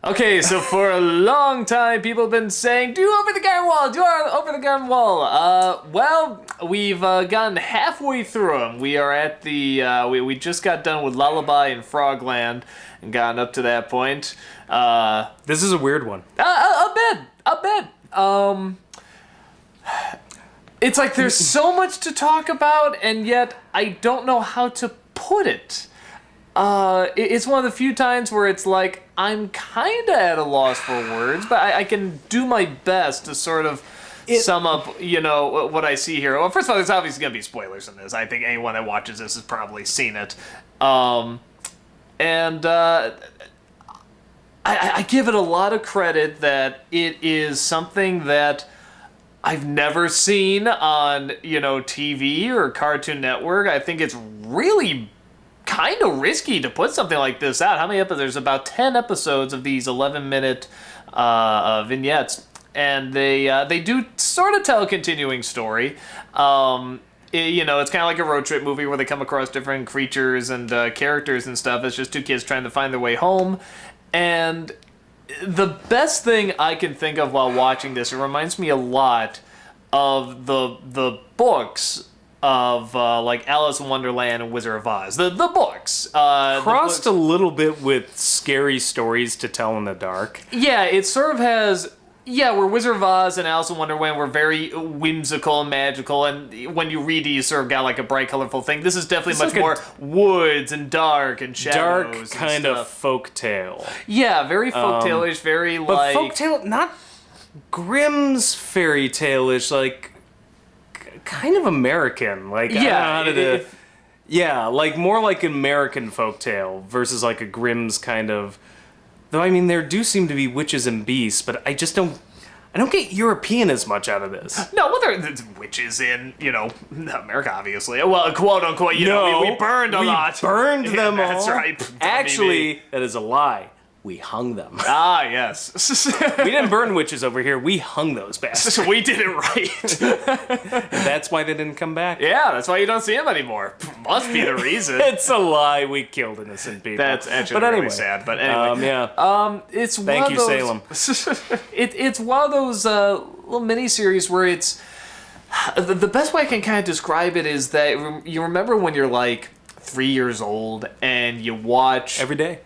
Okay, so for a long time, people have been saying, do open the garden wall, open the garden wall. Well, we've gotten halfway through them. We are at the, we just got done with Lullaby and Frogland and gotten up to that point. This is a weird one. A bit. It's like there's so much to talk about, and yet I don't know how to put it. It's one of the few times where it's like, I'm kind of at a loss for words, but I can do my best to sort of sum up, you know, what I see here. Well, first of all, there's obviously going to be spoilers in this. I think anyone that watches this has probably seen it. I give it a lot of credit that it is something that I've never seen on, you know, TV or Cartoon Network. I think it's really kind of risky to put something like this out. How many episodes? There's about 10 episodes of these 11-minute vignettes, and they do sort of tell a continuing story. You know, it's kind of like a road trip movie where they come across different creatures and characters and stuff. It's just two kids trying to find their way home, and the best thing I can think of while watching this, it reminds me a lot of the books of like Alice in Wonderland and Wizard of Oz. The books. Crossed a little bit with scary stories to tell in the dark. Yeah, it sort of has... Yeah, where Wizard of Oz and Alice in Wonderland were very whimsical and magical, and when you read it, you sort of got like a bright, colorful thing. This is definitely much more woods and dark and shadows. Dark kind of folk tale. Yeah, very folk tale-ish, very like... But folk tale, not Grimm's fairy tale-ish, like kind of American. Like, yeah, I don't know how to... Yeah, like more like an American folktale versus like a Grimm's kind of... Though, I mean, there do seem to be witches and beasts, but I just don't... I don't get European as much out of this. No, well, there's witches in, you know, America, obviously. Well, quote unquote, you know, we burned a lot. We burned them all. That's right. Actually, that is a lie. We hung them. Ah, yes. We didn't burn witches over here. We hung those bastards. We did it right. That's why they didn't come back. Yeah, that's why you don't see them anymore. Must be the reason. It's a lie. We killed innocent people. That's actually really sad. But anyway, yeah. It's Thank you, Salem. It's one of those little miniseries where it's the best way I can kind of describe it is that you remember when you're like 3 years old and you watch every day.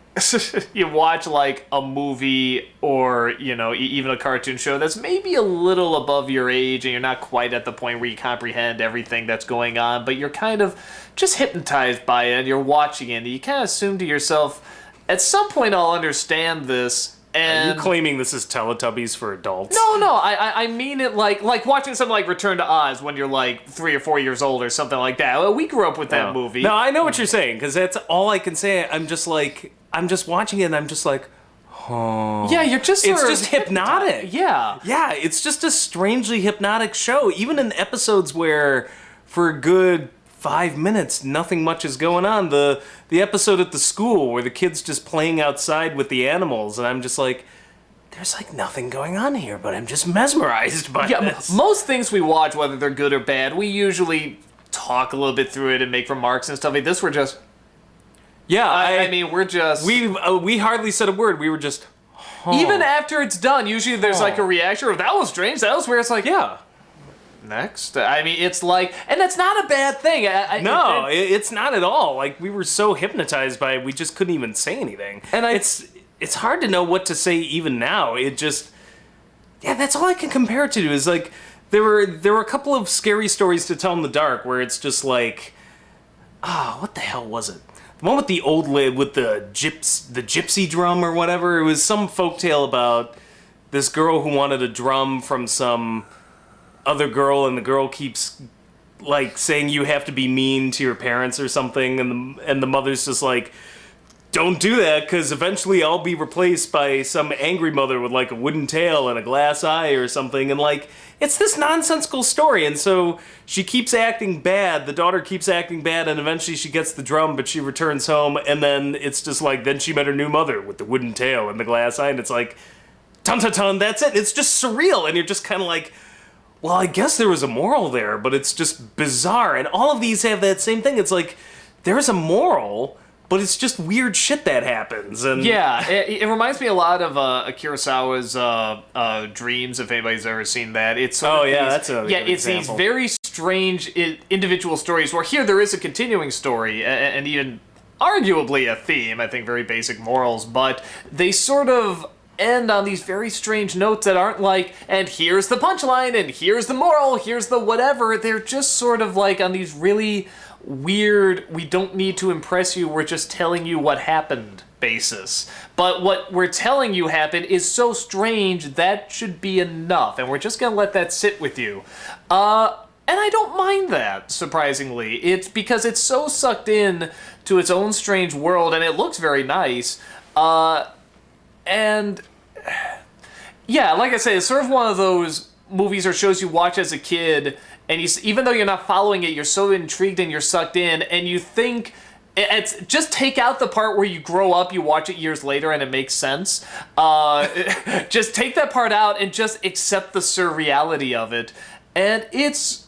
You watch like a movie or, you know, even a cartoon show that's maybe a little above your age and you're not quite at the point where you comprehend everything that's going on, but you're kind of just hypnotized by it and you're watching it and you kind of assume to yourself, at some point I'll understand this. And are you claiming this is Teletubbies for adults? No, I mean it like watching something like Return to Oz when you're like 3 or 4 years old or something like that. We grew up with that movie. No, I know what you're saying, because that's all I can say. I'm just watching it and I'm just like, oh. Yeah, you're just it's just hypnotic. Yeah. Yeah, it's just a strangely hypnotic show. Even in episodes where, for a good 5 minutes, nothing much is going on. The episode at the school where the kid's just playing outside with the animals, and I'm just like, there's like nothing going on here, but I'm just mesmerized by this. Most things we watch, whether they're good or bad, we usually talk a little bit through it and make remarks and stuff. Like this, we're just... Yeah, I mean, we're just... We hardly said a word. We were just... Even after it's done, usually there's like a reaction, or that was strange, that was weird. It's like, yeah. Next. I mean, it's like... And that's not a bad thing. It's not at all. Like, we were so hypnotized by it, we just couldn't even say anything. And it's hard to know what to say even now. It just... Yeah, that's all I can compare it to, is like... There were a couple of scary stories to tell in the dark where it's just like... what the hell was it? The one with the old lid with the gypsy drum or whatever. It was some folktale about this girl who wanted a drum from some other girl, and the girl keeps like saying you have to be mean to your parents or something, and the mother's just like, don't do that, because eventually I'll be replaced by some angry mother with like a wooden tail and a glass eye or something, and like, it's this nonsensical story, and so she keeps acting bad, the daughter keeps acting bad, and eventually she gets the drum, but she returns home, and then it's just like, then she met her new mother with the wooden tail and the glass eye, and it's like, ton, that's it. It's just surreal, and you're just kind of like, well, I guess there was a moral there, but it's just bizarre, and all of these have that same thing. It's like, there's a moral, but it's just weird shit that happens. And yeah, it reminds me a lot of Kurosawa's Dreams, if anybody's ever seen that. It's sort of that's a good it's example. these very strange individual stories where here there is a continuing story and even arguably a theme, I think very basic morals, but they sort of end on these very strange notes that aren't like, and here's the punchline, and here's the moral, here's the whatever. They're just sort of like on these really weird, we don't need to impress you, we're just telling you what happened basis. But what we're telling you happened is so strange, that should be enough, and we're just gonna let that sit with you. And I don't mind that, surprisingly. It's because it's so sucked in to its own strange world, and it looks very nice. And yeah, like I said, it's sort of one of those movies or shows you watch as a kid, and even though you're not following it, you're so intrigued and you're sucked in, and you think it's just take out the part where you grow up, you watch it years later, and it makes sense. Just take that part out and just accept the surreality of it, and it's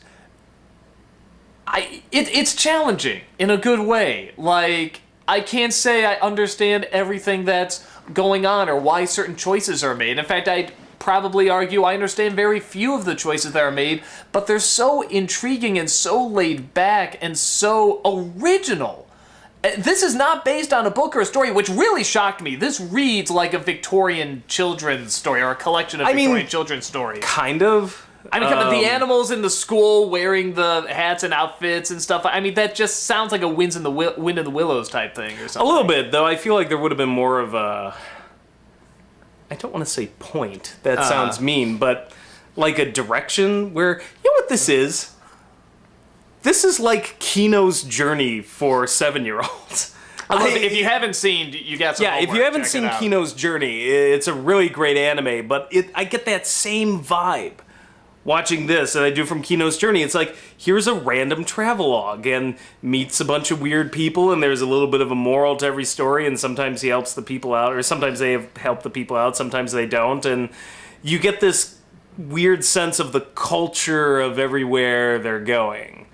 challenging in a good way. Like, I can't say I understand everything that's going on or why certain choices are made. In fact, I'd probably argue I understand very few of the choices that are made, but they're so intriguing and so laid back and so original. This is not based on a book or a story, which really shocked me. This reads like a Victorian children's story or a collection of Victorian children's stories. Kind of. I mean, the animals in the school wearing the hats and outfits and stuff. I mean, that just sounds like a Wind in the Willows type thing or something. A little bit, though. I feel like there would have been more of a... I don't want to say point. That sounds mean, but like a direction where... You know what this is? This is like Kino's journey for 7-year-olds. If you haven't seen, you got some homework. If you haven't Check seen it out. Kino's journey, it's a really great anime, but I get that same vibe watching this that I do from Kino's Journey. It's like, here's a random travelogue and meets a bunch of weird people, and there's a little bit of a moral to every story, and sometimes he helps the people out, or sometimes they have helped the people out, sometimes they don't, and you get this weird sense of the culture of everywhere they're going.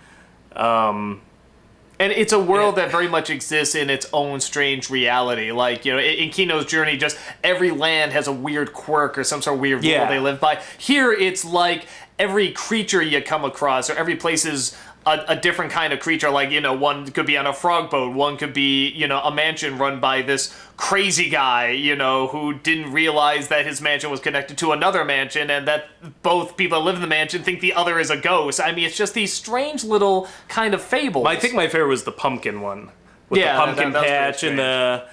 And it's a world that very much exists in its own strange reality. Like, you know, in Kino's Journey, just every land has a weird quirk or some sort of weird rule they live by. Here, it's like every creature you come across, or every place is a different kind of creature. Like, you know, one could be on a frog boat, one could be, you know, a mansion run by this crazy guy, you know, who didn't realize that his mansion was connected to another mansion, and that both people that live in the mansion think the other is a ghost. I mean, it's just these strange little kind of fables. I think my favorite was the pumpkin one. With the pumpkin patch and the...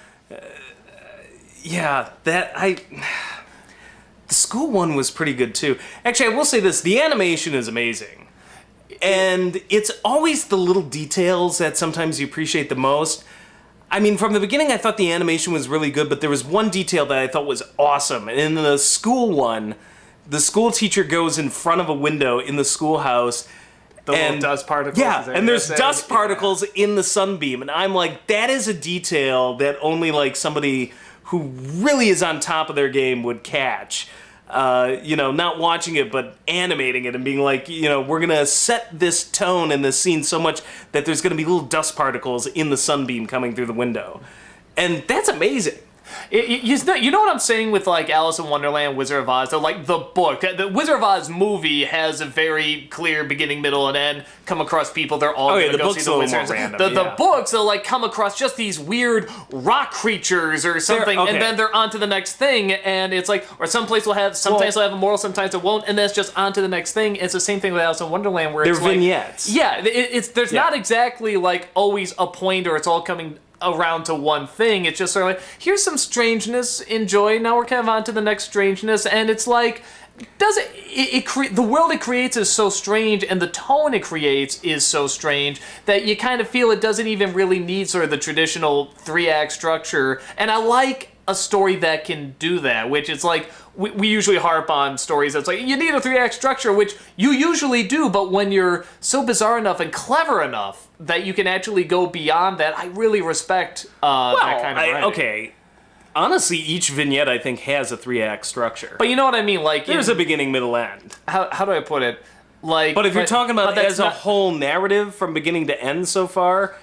The school one was pretty good, too. Actually, I will say this. The animation is amazing. And it's always the little details that sometimes you appreciate the most. I mean, from the beginning, I thought the animation was really good, but there was one detail that I thought was awesome. And in the school one, the school teacher goes in front of a window in the schoolhouse. The little dust particles. Yeah, and there's dust particles in the sunbeam. And I'm like, that is a detail that only like somebody who really is on top of their game would catch. You know, not watching it, but animating it and being like, you know, we're going to set this tone in this scene so much that there's going to be little dust particles in the sunbeam coming through the window. And that's amazing. You know what I'm saying with, like, Alice in Wonderland, Wizard of Oz? Though, like, the book. The Wizard of Oz movie has a very clear beginning, middle, and end. Come across people, they're all going to go see the wizards. The books, they'll, like, come across just these weird rock creatures or something, and then they're on to the next thing, and it's like, or sometimes they'll have a moral, sometimes it won't, and then it's just on to the next thing. It's the same thing with Alice in Wonderland, where it's they're vignettes. Yeah, there's not exactly, like, always a point, or it's all coming around to one thing. It's just sort of like, here's some strangeness, enjoy, now we're kind of on to the next strangeness, and it's like, the world it creates is so strange, and the tone it creates is so strange, that you kind of feel it doesn't even really need sort of the traditional 3-act structure, and I like a story that can do that, which is like, we usually harp on stories that's like, you need a 3-act structure, which you usually do, but when you're so bizarre enough and clever enough that you can actually go beyond that, I really respect that kind of writing. Okay. Honestly, each vignette, I think, has a 3-act structure. But you know what I mean? Like, there's a beginning, middle, end. How do I put it? Like, but if you're talking about as a whole narrative from beginning to end so far,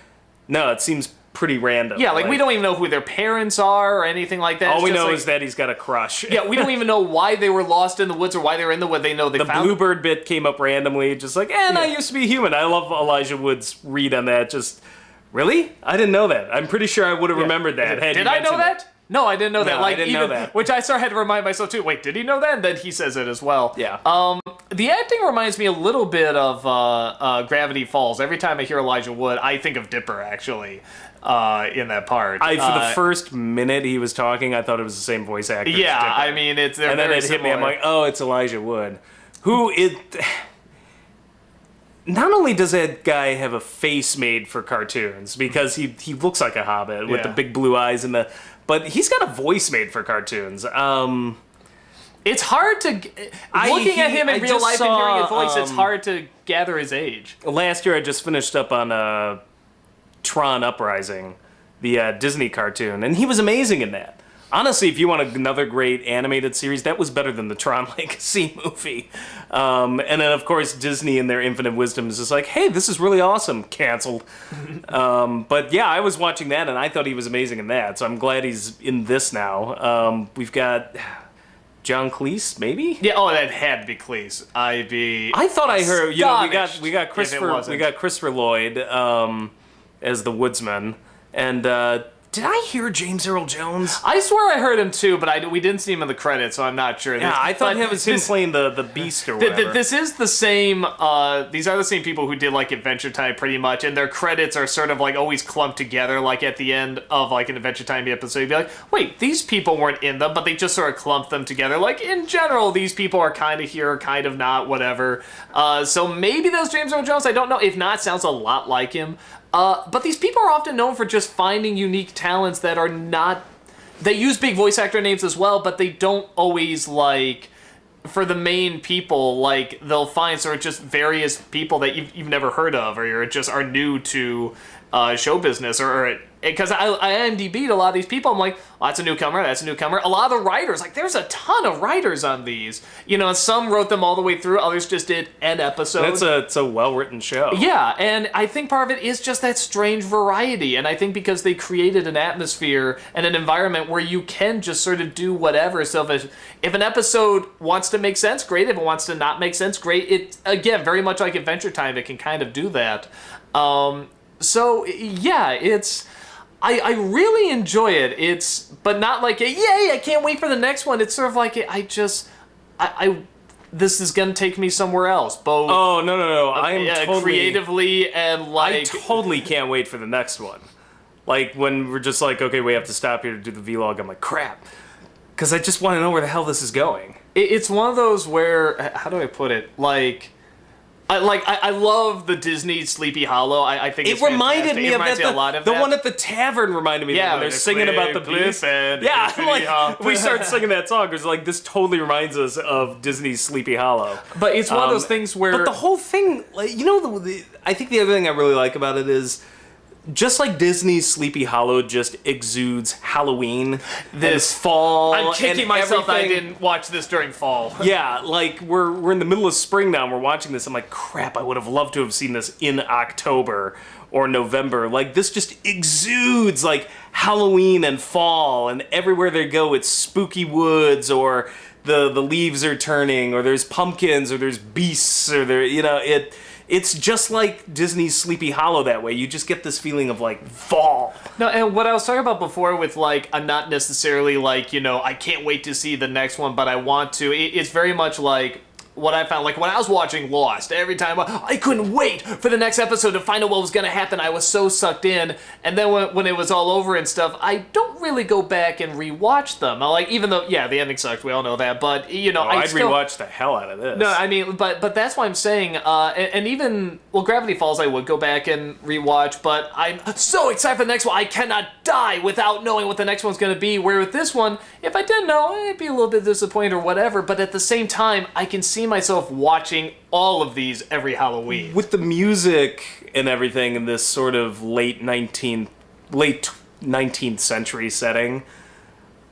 no, it seems pretty random. Yeah, like we don't even know who their parents are or anything like that. All we know is that he's got a crush. Yeah, we don't even know why they were lost in the woods or why they were in the woods. They know they the found bluebird bit came up randomly, just like, and I used to be human. I love Elijah Wood's read on that. Just, really? I didn't know that. I'm pretty sure I would have remembered that. Did I know that? No, I didn't know that. No, like, I didn't know that. Which I sort of had to remind myself too. Wait, did he know that? And then he says it as well. Yeah. The acting reminds me a little bit of Gravity Falls. Every time I hear Elijah Wood, I think of Dipper, actually, in that part. For the first minute he was talking, I thought it was the same voice actor. Yeah, I mean, it's and then it hit me. I'm like, oh, it's Elijah Wood. Not only does that guy have a face made for cartoons, because he looks like a hobbit with the big blue eyes but he's got a voice made for cartoons. It's hard to... Looking at him in real life and hearing his voice, it's hard to gather his age. Last year I just finished up on Tron Uprising, the Disney cartoon, and he was amazing in that. Honestly, if you want another great animated series, that was better than the Tron Legacy movie. And then, of course, Disney in their infinite wisdom is just like, hey, this is really awesome. Canceled. But yeah, I was watching that, and I thought he was amazing in that, so I'm glad he's in this now. We've got... John Cleese, maybe? Yeah. Oh, that had to be Cleese. I thought I heard. You know, we got Christopher Lloyd as the woodsman, and did I hear James Earl Jones? I swear I heard him too, but we didn't see him in the credits, so I'm not sure. Yeah, I thought it was him playing the Beast or whatever. This is the same. These are the same people who did like Adventure Time, pretty much, and their credits are sort of like always clumped together. Like at the end of like an Adventure Time episode, you'd be like, "Wait, these people weren't in them," but they just sort of clumped them together. Like in general, these people are kind of here, kind of not, whatever. So maybe that's James Earl Jones. I don't know. If not, sounds a lot like him. But these people are often known for just finding unique talents that are not... They use big voice actor names as well, but they don't always, like... For the main people, like, they'll find sort of just various people that you've never heard of, or just are new to show business, or because I IMDb'd a lot of these people. I'm like, oh, that's a newcomer, that's a newcomer. A lot of the writers, like, there's a ton of writers on these. You know, and some wrote them all the way through, others just did an episode. It's a well-written show. Yeah, and I think part of it is just that strange variety, and I think because they created an atmosphere and an environment where you can just sort of do whatever. So if an episode wants to make sense, great. If it wants to not make sense, great. It, again, very much like Adventure Time, it can kind of do that. So, yeah, it's... I really enjoy it. But not like a, yay, I can't wait for the next one. It's sort of like, this is gonna take me somewhere else. Both. Oh, no. I am totally... Creatively and like... I totally can't wait for the next one. Like, when we're just like, okay, we have to stop here to do the vlog, I'm like, crap. Because I just want to know where the hell this is going. It's one of those where, how do I put it? I love the Disney Sleepy Hollow. I think it reminded me of that. A lot of the that. one at the tavern reminded me of that when they're singing about the beast. Yeah, like we started singing that song because like this totally reminds us of Disney's Sleepy Hollow. But it's one of those things where, but the whole thing, like, you know, I think the other thing I really like about it is, just like Disney's Sleepy Hollow just exudes Halloween, this fall. I'm kicking myself that I didn't watch this during fall. Yeah, like we're in the middle of spring now and we're watching this. I'm like, crap, I would have loved to have seen this in October or November. Like, this just exudes like Halloween and fall, and everywhere they go it's spooky woods, or the leaves are turning, or there's pumpkins, or there's beasts, or it's just like Disney's Sleepy Hollow that way. You just get this feeling of, like, fall. No, and what I was talking about before with, like, I'm not necessarily, like, you know, I can't wait to see the next one, but I want to. It's very much like what I found, like, when I was watching Lost, every time I couldn't wait for the next episode to find out what was going to happen. I was so sucked in. And then when it was all over and stuff, I don't really go back and rewatch them. Like, even though, yeah, the ending sucked, we all know that, but, you know, I'd rewatch the hell out of this. No, I mean, but that's why I'm saying, and even, well, Gravity Falls I would go back and rewatch, but I'm so excited for the next one, I cannot die without knowing what the next one's going to be, where with this one, if I didn't know, I'd be a little bit disappointed or whatever, but at the same time, I can see myself watching all of these every Halloween. With the music and everything in this sort of late 19th century setting,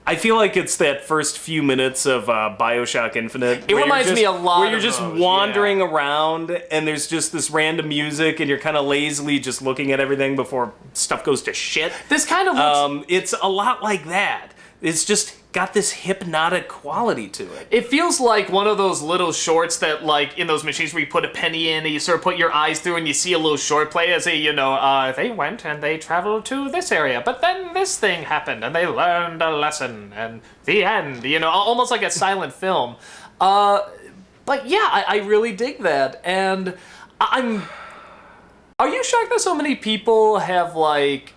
I feel like it's that first few minutes of BioShock Infinite. It reminds me a lot where you're of just those, wandering around and there's just this random music and you're kind of lazily just looking at everything before stuff goes to shit. This kind of looks... It's a lot like that. It's just got this hypnotic quality to it. It feels like one of those little shorts that, like, in those machines where you put a penny in and you sort of put your eyes through and you see a little short play as a, they went and they traveled to this area, but then this thing happened and they learned a lesson and the end, almost like a silent film. But yeah, I really dig that. And are you shocked that so many people have, like,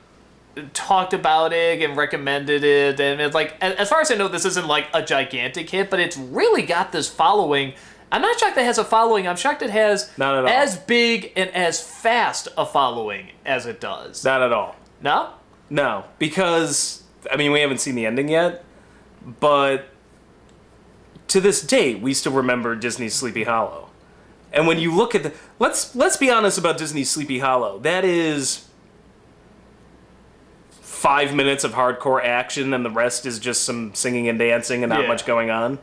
talked about it and recommended it? And it's like, as far as I know, this isn't like a gigantic hit, but it's really got this following. I'm not shocked that it has a following. I'm shocked it has not at all as big and as fast a following as it does. Not at all. No? No, because, I mean, we haven't seen the ending yet, but to this day, we still remember Disney's Sleepy Hollow. And when you look at the... Let's be honest about Disney's Sleepy Hollow. That is 5 minutes of hardcore action and the rest is just some singing and dancing and not much going on.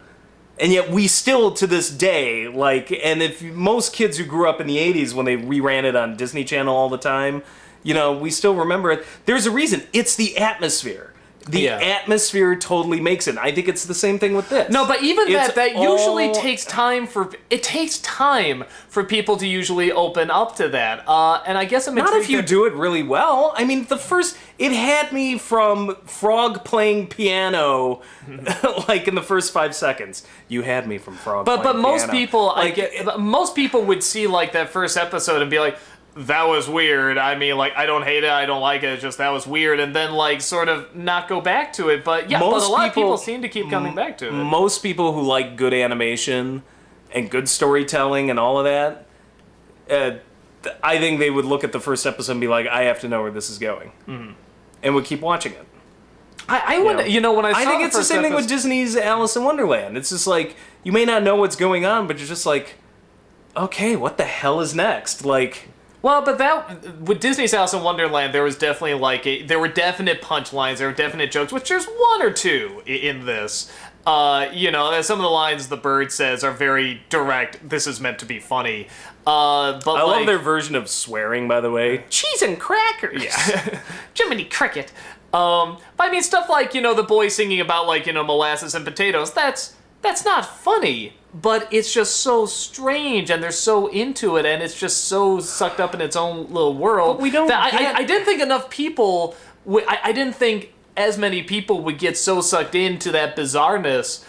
And yet we still, to this day, like, and if most kids who grew up in the 80s when they reran it on Disney Channel all the time, we still remember it. There's a reason. It's the atmosphere. The atmosphere totally makes it. I think it's the same thing with this. No, but even that usually takes time for people to usually open up to that. And I guess I'm not if you do it really well. I mean, it had me from Frog playing piano, like in the first 5 seconds. You had me from Frog. But most piano. people, most people would see like that first episode and be like, that was weird. I mean, like, I don't hate it, I don't like it, it's just that was weird, and then, like, sort of not go back to it. But, yeah, but a lot of people seem to keep coming back to it. Most people who like good animation and good storytelling and all of that, I think they would look at the first episode and be like, I have to know where this is going. Mm-hmm. And would keep watching it. I wonder, when I think it's the same thing with Disney's Alice in Wonderland. It's just like, you may not know what's going on, but you're just like, okay, what the hell is next? Like... Well, but with Disney's Alice in Wonderland, there was definitely there were definite punchlines, there were definite jokes, which there's one or two in this. Some of the lines the bird says are very direct. This is meant to be funny. But I love their version of swearing, by the way. Cheese and crackers. Yeah, Jiminy Cricket. But I mean, stuff like the boy singing about molasses and potatoes. That's not funny. But it's just so strange, and they're so into it, and it's just so sucked up in its own little world. But we don't. I didn't think enough people. I didn't think as many people would get so sucked into that bizarreness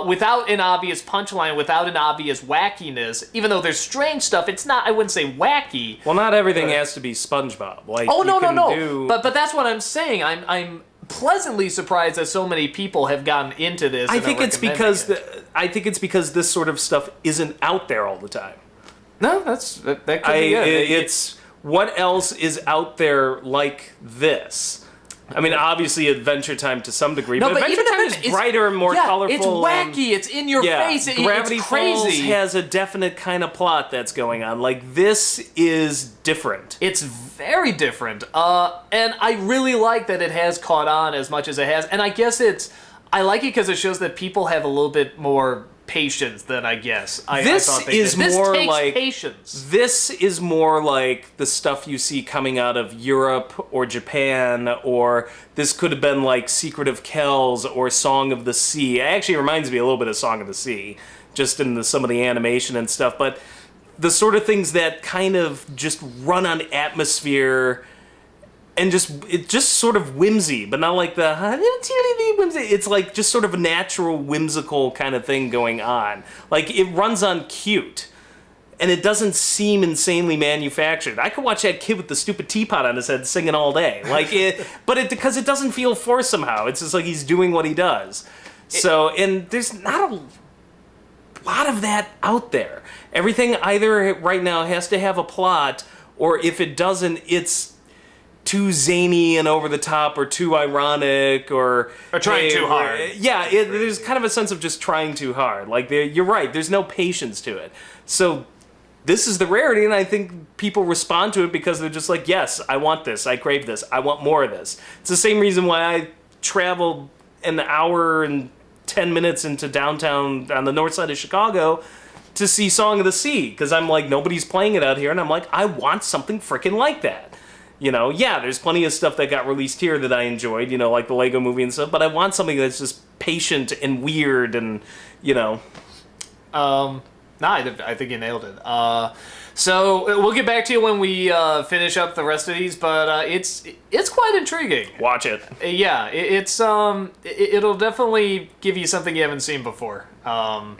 without an obvious punchline, without an obvious wackiness. Even though there's strange stuff, it's not. I wouldn't say wacky. Well, not everything has to be SpongeBob. Like, no. But that's what I'm saying. I'm pleasantly surprised that so many people have gotten into this. I think it's because this sort of stuff isn't out there all the time. No, that could be it. It's what else is out there like this? I mean, obviously Adventure Time to some degree, but Adventure Time is brighter and more colorful. It's wacky. It's in your face. Gravity it's crazy. Falls has a definite kind of plot that's going on. Like, this is different. It's very different. And I really like that it has caught on as much as it has. And I guess I like it because it shows that people have a little bit more patience than I guess I thought they did. This takes like patience. This is more like the stuff you see coming out of Europe or Japan, or this could have been like Secret of Kells or Song of the Sea. It actually reminds me a little bit of Song of the Sea, just in some of the animation and stuff. But the sort of things that kind of just run on atmosphere. And it's just sort of whimsy, but not like the whimsy. It's like just sort of a natural, whimsical kind of thing going on. Like, it runs on cute, and it doesn't seem insanely manufactured. I could watch that kid with the stupid teapot on his head singing all day, because it doesn't feel forced somehow. It's just like he's doing what he does. And there's not a lot of that out there. Everything either right now has to have a plot, or if it doesn't, it's too zany and over the top, or too ironic, or trying too hard. Yeah, there's kind of a sense of just trying too hard. Like, you're right, there's no patience to it. So this is the rarity, and I think people respond to it because they're just like, yes, I want this, I crave this, I want more of this. It's the same reason why I travel an hour and 10 minutes into downtown on the north side of Chicago to see Song of the Sea, because I'm like, nobody's playing it out here, and I'm like, I want something freaking like that. You know, yeah, there's plenty of stuff that got released here that I enjoyed, you know, like the Lego movie and stuff, but I want something that's just patient and weird and, you know. I think you nailed it. So we'll get back to you when we finish up the rest of these, but it's quite intriguing. Watch it. Yeah, it'll definitely give you something you haven't seen before, and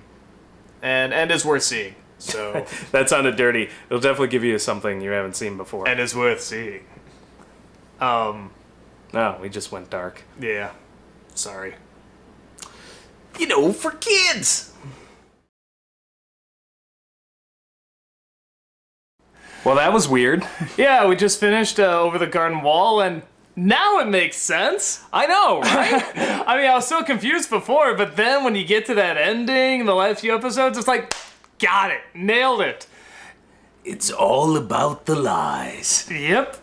it's worth seeing. So that sounded dirty. It'll definitely give you something you haven't seen before. And it's worth seeing. No, we just went dark. Yeah. Sorry. You know, for kids. Well, that was weird. Yeah, we just finished Over the Garden Wall, and now it makes sense. I know, right? I mean, I was so confused before, but then when you get to that ending, the last few episodes, it's like, got it, nailed it. It's all about the lies. Yep.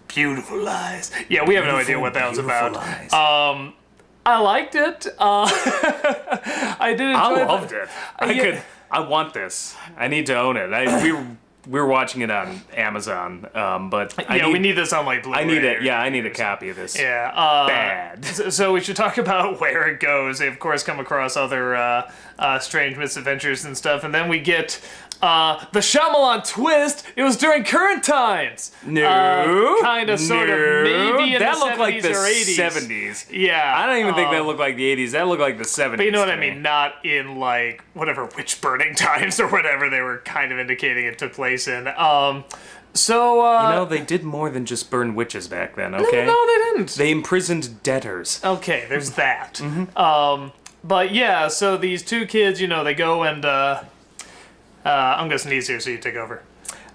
Beautiful lies. Yeah, we have no idea what that was about. Lies. I liked it. I did enjoy it. I loved it. I want this. I need to own it. We were watching it on Amazon, but we need this on like Blu-ray. I need it. Yeah, I need a copy of this. Yeah, bad. So we should talk about where it goes. They of course come across other strange misadventures and stuff, and then we get the Shyamalan twist. It was during current times. No, kind of, sort of, maybe in that the looked 70s like the or 80s. 70s. Yeah, I don't even think that looked like the 80s. That looked like the 70s. But you know what I mean? Not in like whatever witch burning times or whatever they were kind of indicating it took place in. They did more than just burn witches back then. Okay. No, they didn't. They imprisoned debtors. Okay, there's that. But yeah, so these two kids, they go and I'm gonna sneeze here, so you take over.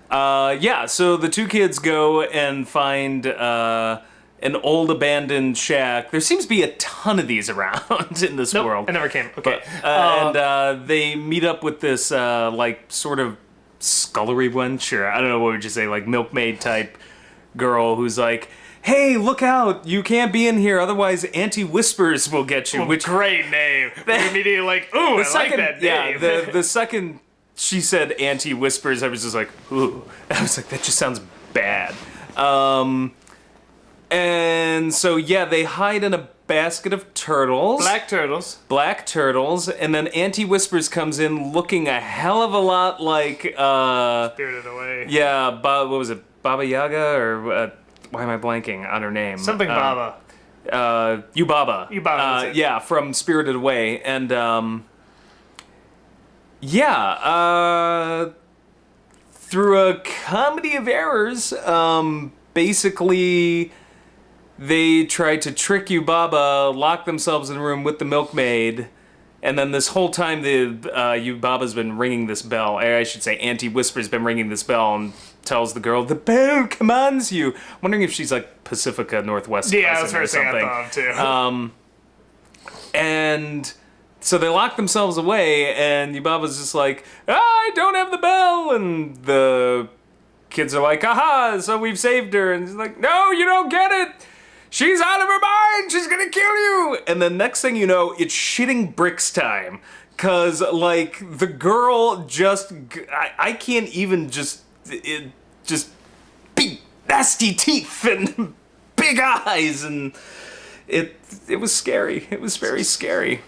So the two kids go and find an old abandoned shack. There seems to be a ton of these around in this world. It never came. Okay. And they meet up with this sort of scullery wench, or I don't know, what would you say, like milkmaid type girl who's like, hey, look out, you can't be in here, otherwise Auntie Whispers will get you. Which great name. We're immediately like, ooh, like that name. Yeah, the second she said Auntie Whispers, I was just like, ooh. I was like, that just sounds bad. And so, yeah, they hide in a basket of turtles. Black turtles. And then Auntie Whispers comes in looking a hell of a lot like... Spirited Away. Yeah, what was it? Baba Yaga? Or why am I blanking on her name? Something Baba. Yubaba. Yeah, from Spirited Away. And, through a comedy of errors, basically... they tried to trick Yubaba, lock themselves in a room with the milkmaid, and then this whole time Yubaba's been ringing this bell. I should say Auntie Whisper's been ringing this bell and tells the girl, the bell commands you. I'm wondering if she's like Pacifica Northwest cousin or something. I thought too. And so they lock themselves away, and Yubaba's just like, I don't have the bell, and the kids are like, aha, so we've saved her, and he's like, no, you don't get it. She's out of her mind! She's gonna kill you! And the next thing you know, it's shitting bricks time. Cause, like, the girl just... I can't even just big, nasty teeth and big eyes, and it was scary. It was very scary.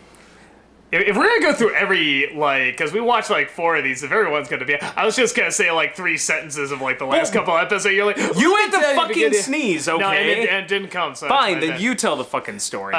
If we're gonna go through every, because we watched 4 of these, if everyone's gonna be, I was just gonna say 3 sentences of the last couple episodes. You're like, you had the fucking sneeze, okay? No, and it didn't come. So fine, then you tell the fucking story.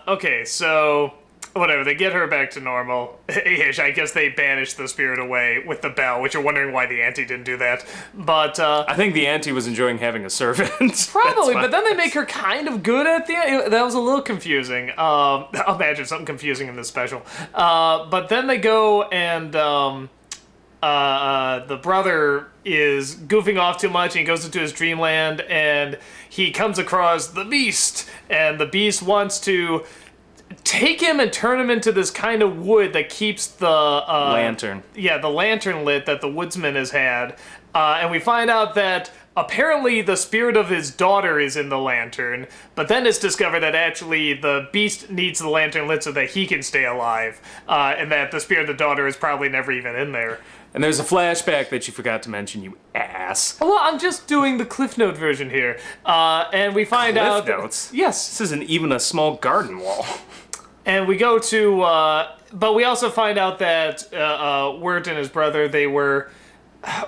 Okay, so whatever, they get her back to normal ish. I guess they banished the spirit away with the bell, which you're wondering why the auntie didn't do that. But I think the auntie was enjoying having a servant. Probably, but then they make her kind of good at the end. That was a little confusing. I'll imagine something confusing in this special. But then they go and the brother is goofing off too much, and he goes into his dreamland, and he comes across the beast, and the beast wants to take him and turn him into this kind of wood that keeps the lantern. Yeah, the lantern lit that the woodsman has had. And we find out that apparently the spirit of his daughter is in the lantern, but then it's discovered that actually the beast needs the lantern lit so that he can stay alive, and that the spirit of the daughter is probably never even in there. And there's a flashback that you forgot to mention, you ass. Well, I'm just doing the Cliff Note version here. And we find out... Cliff Notes? Yes. This isn't even a small garden wall. And we go to... but we also find out that Wirt and his brother, they were...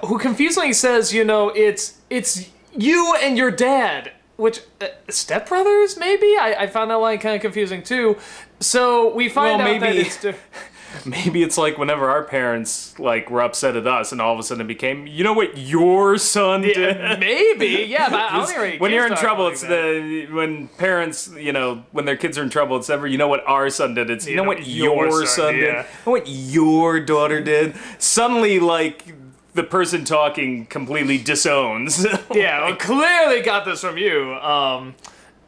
Who confusingly says, it's you and your dad. Which, stepbrothers, maybe? I found that line kind of confusing, too. So we find out that it's... Maybe it's like whenever our parents were upset at us, and all of a sudden it became, you know what your son did? Yeah, maybe, yeah. But I don't think when you're in trouble, it's when parents, when their kids are in trouble, it's never, you know what our son did. It's, you know what your son did? You know what your daughter did? Suddenly, the person talking completely disowns. Yeah, well, clearly got this from you.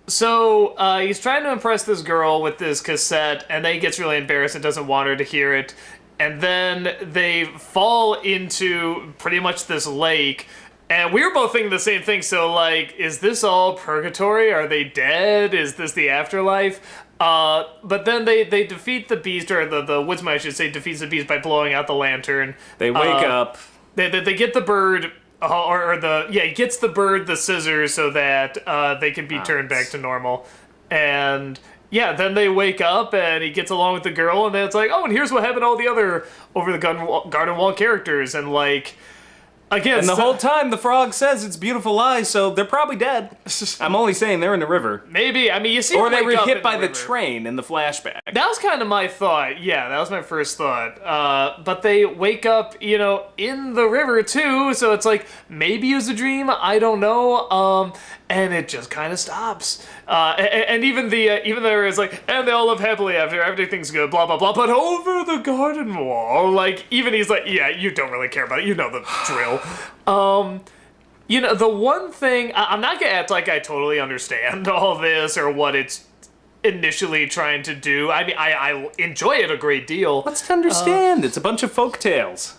So he's trying to impress this girl with this cassette, and then he gets really embarrassed and doesn't want her to hear it. And then they fall into pretty much this lake. And we were both thinking the same thing. So, is this all purgatory? Are they dead? Is this the afterlife? But then they defeat the beast, or the woodsman, I should say, defeats the beast by blowing out the lantern. They wake up. They get the bird... he gets the bird the scissors so that they can be turned back to normal. And yeah, then they wake up and he gets along with the girl, and then it's like, oh, and here's what happened to all the other over the garden wall characters. And again, and the whole time the frog says it's beautiful lies, so they're probably dead. I'm only saying they're in the river. Maybe. I mean, you see, or they were hit by the train in the flashback. That was kind of my thought. Yeah, that was my first thought. But they wake up, in the river too. So it's like, maybe it was a dream. I don't know. And it just kind of stops. And even there is and they all live happily after, everything's good, blah blah blah. But over the garden wall, even he's like, yeah, you don't really care about it. You know the drill. The one thing, I'm not gonna act like I totally understand all this or what it's initially trying to do. I mean, I enjoy it a great deal. What's to understand? It's a bunch of folk tales.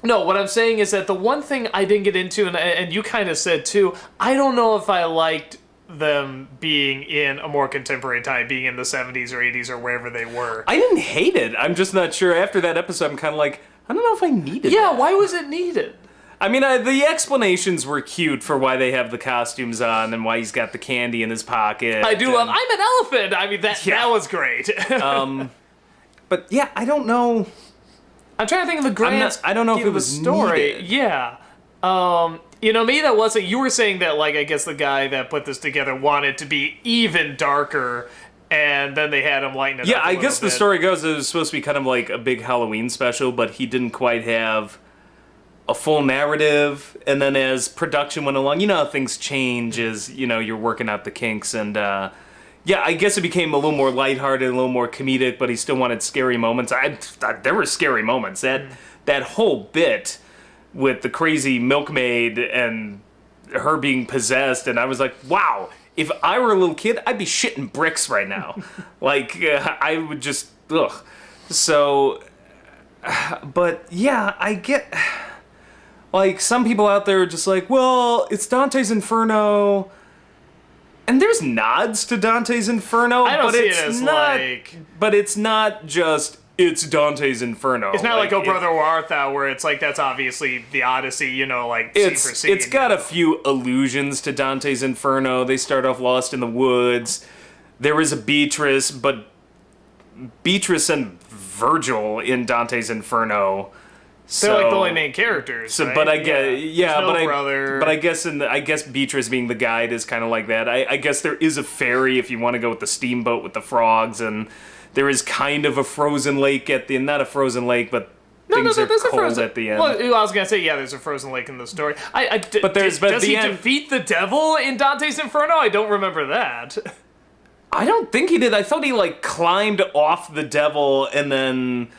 No, what I'm saying is that the one thing I didn't get into, and you kind of said too, I don't know if I liked them being in a more contemporary time, being in the 70s or 80s or wherever they were. I didn't hate it. I'm just not sure. After that episode, I'm kind of I don't know if I needed Yeah, that. why was it needed? I mean, the explanations were cute for why they have the costumes on and why he's got the candy in his pocket. I do love, I'm an elephant! I mean, that was great. But yeah, I don't know. I'm trying to think of the grand I don't know if it was story. needed. Yeah. Maybe that wasn't... You were saying that, I guess the guy that put this together wanted to be even darker, and then they had him lighten it up Yeah, I guess bit. the story goes it was supposed to be kind of like a big Halloween special, but he didn't quite have a full narrative. And then as production went along, how things change as, you're working out the kinks. And, yeah, I guess it became a little more lighthearted, a little more comedic, but he still wanted scary moments. There were scary moments. That whole bit with the crazy milkmaid and her being possessed, and I was like, wow, if I were a little kid, I'd be shitting bricks right now. I would just, ugh. So, but yeah, I get, some people out there are just well, it's Dante's Inferno. And there's nods to Dante's Inferno, I don't but see it's it as not. But it's not just it's Dante's Inferno. It's not Oh Brother Where Art Thou, where it's that's obviously the Odyssey, scene for scene. It's got a few allusions to Dante's Inferno. They start off lost in the woods. There is a Beatrice, but Beatrice and Virgil in Dante's Inferno. They're the only main characters. So, right? but I guess, brother. But I guess Beatrice being the guide is kind of like that. I guess there is a ferry if you want to go with the steamboat with the frogs, and there is kind of a frozen lake at the not a frozen lake, but things are cold at the end. Well, I was gonna say there's a frozen lake in the story. Does he defeat the devil in Dante's Inferno? I don't remember that. I don't think he did. I thought he climbed off the devil and then.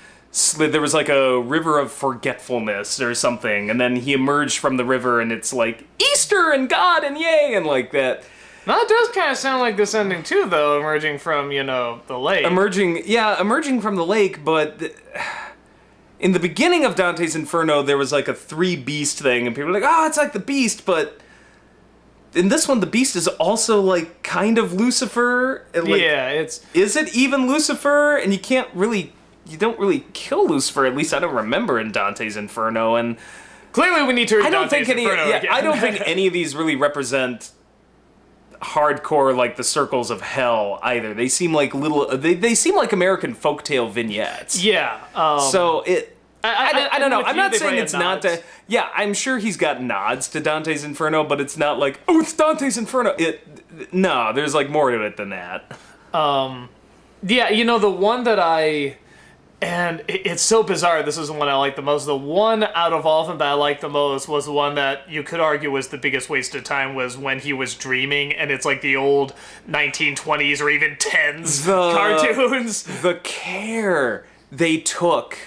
There was a river of forgetfulness or something, and then he emerged from the river, and it's Easter and God and yay and that. Now, it does kind of sound like this ending too, though, emerging from, the lake. Emerging from the lake, but in the beginning of Dante's Inferno, there was like a 3 beast thing, and people were like, oh, it's like the Beast, but in this one, the Beast is also like kind of Lucifer. And, like, is it even Lucifer? And you don't really kill Lucifer, at least I don't remember in Dante's Inferno, and clearly we need to read Dante's Inferno again. I don't think any of these really represent hardcore, like, the circles of hell either. They seem like they seem like American folktale vignettes. Yeah. So I don't know. I'm not saying it's nods. not. Yeah, I'm sure he's got nods to Dante's Inferno, but it's not like, oh, it's Dante's Inferno. No, there's like more to it than that. Yeah, the one that and it's so bizarre, this is the one I like the most. The one out of all of them that I liked the most was the one that you could argue was the biggest waste of time, was when he was dreaming, and it's like the old 1920s or even 10s cartoons. The care they took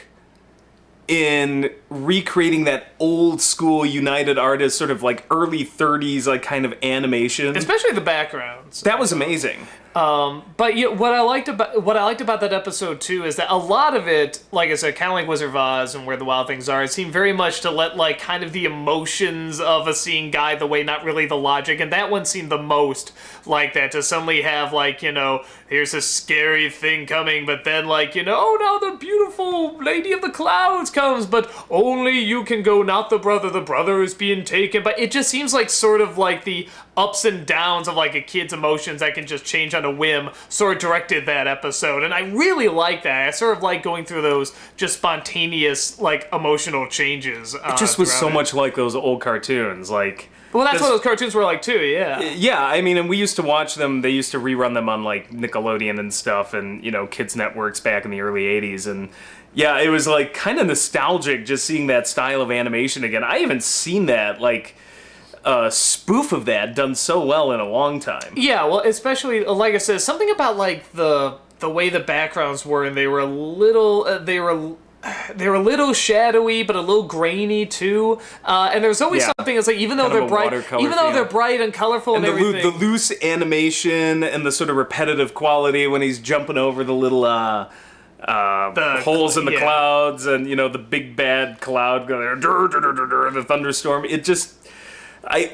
in recreating that old school United Artists sort of like early 30s like kind of animation. Especially the backgrounds. That was amazing. But what I liked about that episode too is that a lot of it, like I said, kind of like Wizard of Oz and Where the Wild Things Are, it seemed very much to let like kind of the emotions of a scene guide the way, not really the logic. And that one seemed the most like that, to suddenly have like, here's a scary thing coming, but then like, oh, now the beautiful Lady of the Clouds comes, but only you can go, not the brother is being taken. But it just seems like sort of like the ups and downs of like a kid's emotions that can just change on a whim sort of directed that episode, and I really like that. I sort of like going through those just spontaneous like emotional changes. It just was so much like those old cartoons, like. Well, that's what those cartoons were like too, yeah. Yeah, I mean, and we used to watch them. They used to rerun them on like Nickelodeon and stuff, and kids networks back in the early '80s, and yeah, it was like kind of nostalgic just seeing that style of animation again. I haven't seen that like. Spoof of that done so well in a long time. Yeah, well, especially like I said, something about like the way the backgrounds were, and they were a little they were a little shadowy, but a little grainy too. And there's always something that's like, even though they're bright and colorful and everything, the loose animation and the sort of repetitive quality when he's jumping over the little the holes in the clouds, and the big bad cloud going the thunderstorm. It just.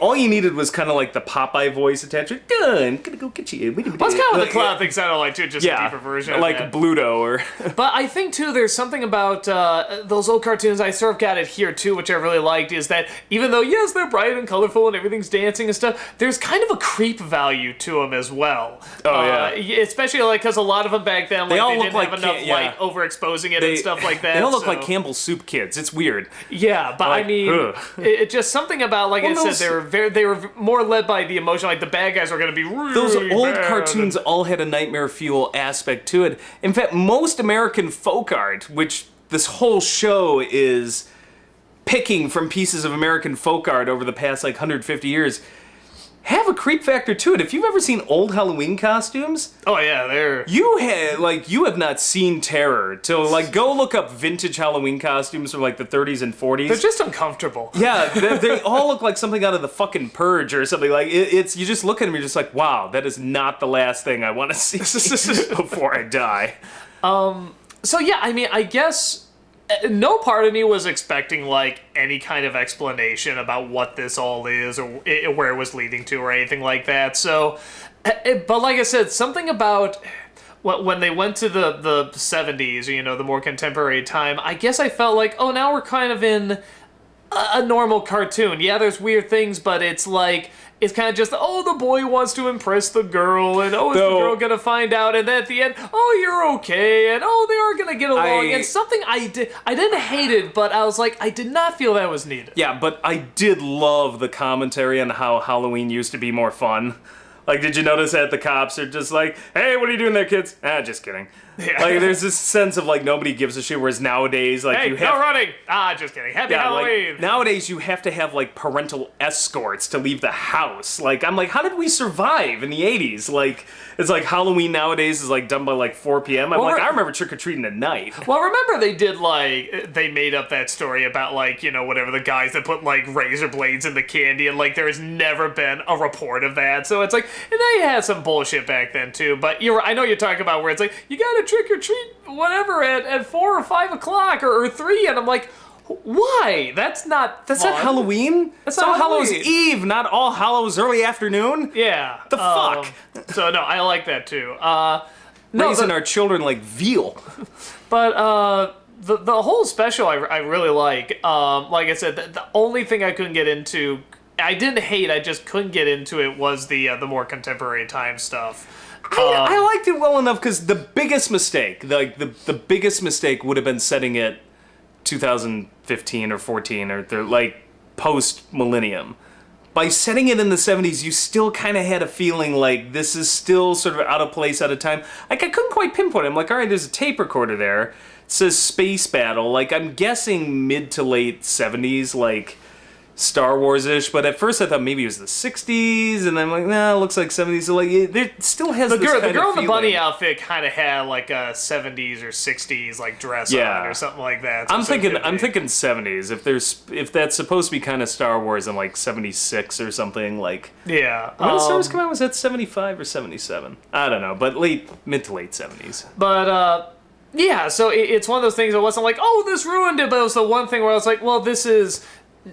All you needed was kind of like the Popeye voice attached. I'm gonna go get you. Well, that's kind of what the cloud thing sounded like too, just a deeper version. Like of that. Bluto or. But I think too, there's something about those old cartoons. I sort of got it here too, which I really liked. Is that even though yes, they're bright and colorful and everything's dancing and stuff, there's kind of a creep value to them as well. Oh yeah. Especially like because a lot of them back then, they all they look didn't like have enough light overexposing it and stuff like that. They all look like Campbell's soup kids. It's weird. Yeah, but like, I mean, it just something about like I said, they were more led by the emotion, like the bad guys were going to be really those old bad. Cartoons all had a nightmare fuel aspect to it. In fact, most American folk art, which this whole show is picking from pieces of American folk art over the past like 150 years, have a creep factor to it. If you've ever seen old Halloween costumes, oh yeah, you have not seen terror. So like go look up vintage Halloween costumes from like the 30s and 40s. They're just uncomfortable. Yeah, they all look like something out of the fucking Purge or something. Like it's you just look at them, you're just like, wow, that is not the last thing I want to see before I die. So yeah, I mean, I guess. No part of me was expecting like any kind of explanation about what this all is or where it was leading to or anything like that. So, but like I said, something about when they went to the 70s, the more contemporary time, I guess I felt like, oh, now we're kind of in a normal cartoon. Yeah, there's weird things, but it's like, it's kind of just, oh, the boy wants to impress the girl, and oh, is the girl gonna find out? And then at the end, oh, you're okay, and oh, they are gonna get along. And something I didn't hate it, but I was like, I did not feel that was needed. Yeah, but I did love the commentary on how Halloween used to be more fun. Like, did you notice that the cops are just like, hey, what are you doing there, kids? Ah, just kidding. Yeah. Like, there's this sense of, like, nobody gives a shit, whereas nowadays, like, Hey, you have... no running! Ah, just kidding. Happy Halloween! Like, nowadays, you have to have, like, parental escorts to leave the house. Like, I'm like, how did we survive in the 80s? Like, it's like Halloween nowadays is, like, done by, like, 4 p.m. I'm I remember trick-or-treating at night. Well, remember they did, like, they made up that story about, like, you know, whatever, the guys that put, like, razor blades in the candy, and, like, there has never been a report of that. So it's like, and they had some bullshit back then, too. But I know you're talking about where it's like, you gotta trick-or-treat whatever at 4 or 5 o'clock or 3, and I'm like, why? That's not Halloween. That's not All Hallows Halloween. Eve, not All Hallows early afternoon. Yeah. The fuck. So no, I like that too. Raising our children like veal. But the whole special I really like. Like I said, the only thing I couldn't get into, I didn't hate, I just couldn't get into it, was the more contemporary time stuff. I liked it well enough because the biggest mistake, like the biggest mistake would have been setting it 2015 or 14 or like post millennium. By setting it in the 70s, you still kind of had a feeling like this is still sort of out of place, out of time. Like, I couldn't quite pinpoint it. I'm like, all right, there's a tape recorder there. It says Space Battle. Like, I'm guessing mid to late 70s, like Star Wars-ish, but at first I thought maybe it was the 60s, and I'm like, nah, it looks like 70s. So, like, it still has the this girl kind of in the bunny feeling. outfit kind of had like a 70s or 60s like dress on or something like that. So I'm thinking 70s. If that's supposed to be kind of Star Wars in like 76 or something, like, yeah. when did Star Wars come out? Was that 75 or 77? I don't know, but mid to late 70s. But yeah, so it's one of those things that wasn't like, oh, this ruined it, but it was the one thing where I was like, well, this is,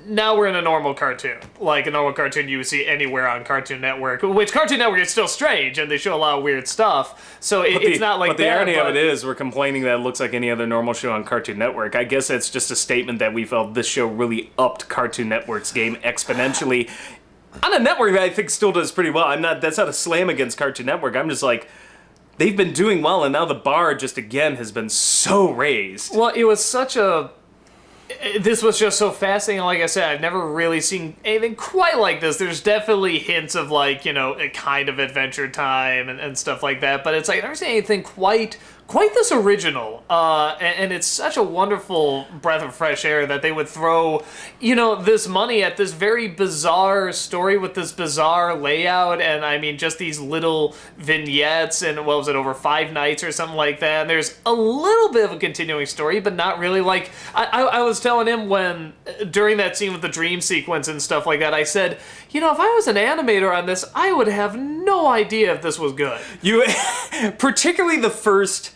now we're in a normal cartoon. Like a normal cartoon you would see anywhere on Cartoon Network, which Cartoon Network is still strange, and they show a lot of weird stuff. So it's not like that. But the irony of it is, we're complaining that it looks like any other normal show on Cartoon Network. I guess that's just a statement that we felt this show really upped Cartoon Network's game exponentially. On a network that I think still does pretty well. That's not a slam against Cartoon Network. I'm just like, they've been doing well, and now the bar just again has been so raised. Well, it was such a... This was just so fascinating. Like I said, I've never really seen anything quite like this. There's definitely hints of, like, you know, a kind of Adventure Time and stuff like that, but it's like, I've never seen anything quite this original. And it's such a wonderful breath of fresh air that they would throw, you know, this money at this very bizarre story with this bizarre layout, and I mean, just these little vignettes, and what was it, over 5 nights or something like that, and there's a little bit of a continuing story, but not really. Like, I was telling him when, during that scene with the dream sequence and stuff like that, I said, you know, if I was an animator on this, I would have no idea if this was good. Particularly the first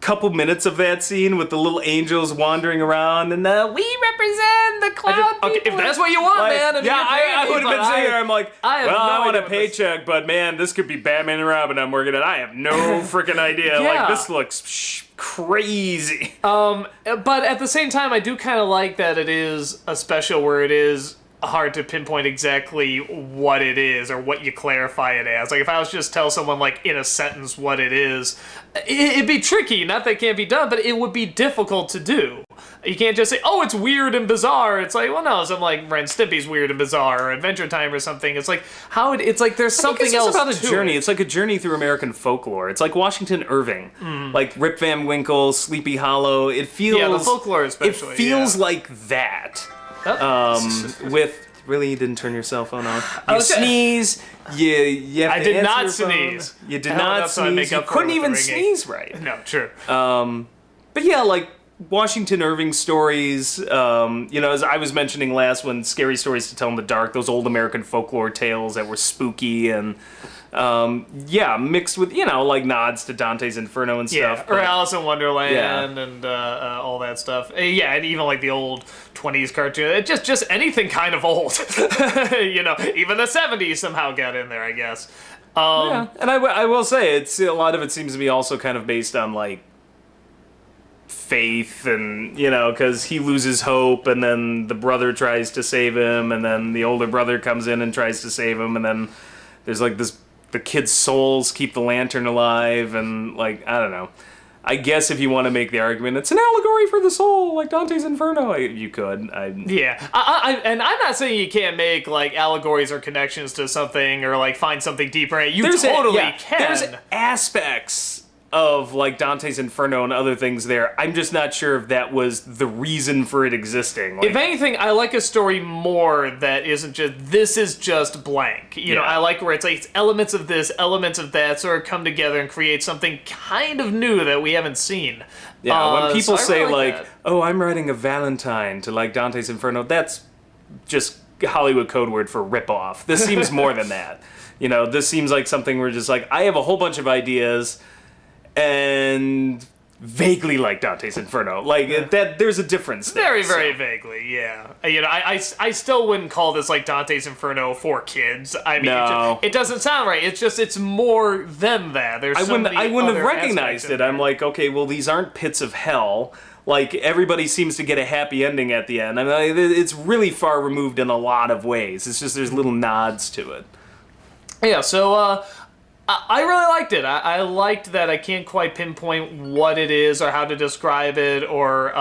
couple minutes of that scene with the little angels wandering around, and we represent the cloud people. Okay, if that's what you want, like, man. I would have been sitting there. I'm like, I want a idea paycheck, but man, this could be Batman and Robin I'm working at. I have no freaking idea. Yeah. Like, this looks crazy. But at the same time, I do kind of like that it is a special where it is hard to pinpoint exactly what it is or what you clarify it as. Like, if I was just tell someone, like, in a sentence what it is, it'd be tricky. Not that it can't be done, but it would be difficult to do. You can't just say, oh, it's weird and bizarre. It's like, well, no, something like Ren Stimpy's weird and bizarre, or Adventure Time or something. It's like, it's like there's something else about a to journey. it. It's like a journey through American folklore. It's like Washington Irving, like Rip Van Winkle, Sleepy Hollow. It feels... Yeah, the folklore especially. It feels like that. With really, you didn't turn your cell phone off. You sneeze. You have I to did answer not your sneeze. Phone. You did not sneeze. You couldn't even sneeze right. No, true. But yeah, like Washington Irving stories. You know, as I was mentioning last, when Scary Stories to Tell in the Dark, those old American folklore tales that were spooky and. Mixed with, you know, like nods to Dante's Inferno and stuff. Or Alice in Wonderland and all that stuff. Yeah, and even like the old 20s cartoon. Just anything kind of old. You know, even the 70s somehow got in there, I guess. And I will say, a lot of it seems to be also kind of based on, like, faith and, you know, because he loses hope and then the brother tries to save him and then the older brother comes in and tries to save him and then there's like this... The kids' souls keep the lantern alive, and, like, I don't know. I guess if you want to make the argument, it's an allegory for the soul, like Dante's Inferno, you could. Yeah, and I'm not saying you can't make, like, allegories or connections to something or, like, find something deeper. You totally can. There's aspects of like Dante's Inferno and other things there. I'm just not sure if that was the reason for it existing. Like, if anything, I like a story more that isn't just, this is just blank. You know, I like where it's like it's elements of this, elements of that, sort of come together and create something kind of new that we haven't seen. Yeah, when people so I say really like, that. oh, I'm writing a Valentine to like Dante's Inferno, that's just Hollywood code word for ripoff. This seems more than that. You know, this seems like something where just like, I have a whole bunch of ideas and vaguely like Dante's Inferno. Like, that there's a difference there. Very, very vaguely, yeah. You know, I still wouldn't call this like Dante's Inferno for kids. I mean, No. it doesn't sound right. It's just, it's more than that. There's I so many wouldn't have other recognized aspects it. in there. I'm like, okay, well, these aren't pits of hell. Like, everybody seems to get a happy ending at the end. I mean, it's really far removed in a lot of ways. It's just there's little nods to it. Yeah, so I really liked it. I liked that I can't quite pinpoint what it is or how to describe it or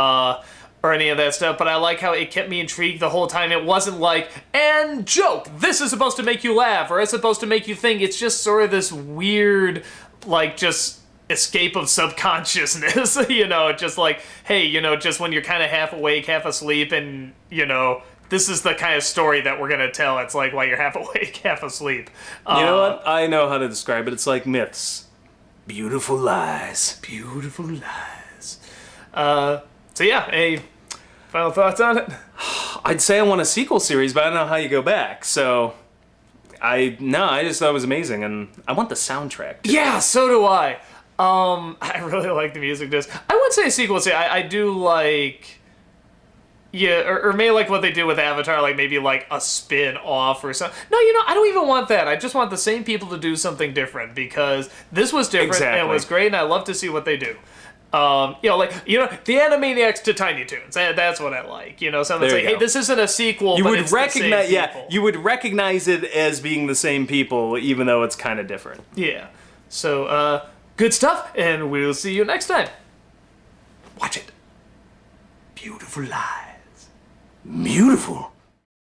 any of that stuff, but I like how it kept me intrigued the whole time. It wasn't like, and joke, this is supposed to make you laugh or it's supposed to make you think. It's just sort of this weird, like, just escape of subconsciousness, you know, just like, hey, you know, just when you're kind of half awake, half asleep, and, you know, this is the kind of story that we're going to tell. It's like while you're half awake, half asleep. You know what? I know how to describe it. It's like myths. Beautiful lies. Beautiful lies. So yeah, any final thoughts on it? I'd say I want a sequel series, but I don't know how you go back. So, I just thought it was amazing, and I want the soundtrack too. Yeah, so do I. I really like the music disc. I would say a sequel. I do like, yeah, or maybe like what they did with Avatar, like maybe like a spin-off or something. No, you know, I don't even want that. I just want the same people to do something different, because this was different and it was great, and I love to see what they do. You know, like, you know, the Animaniacs to Tiny Toons. That's what I like. You know, something's like, hey, this isn't a sequel, You but would it's recognize, the same people. you would recognize it as being the same people, even though it's kind of different. Yeah. So, good stuff, and we'll see you next time. Watch it. Beautiful lies. Beautiful.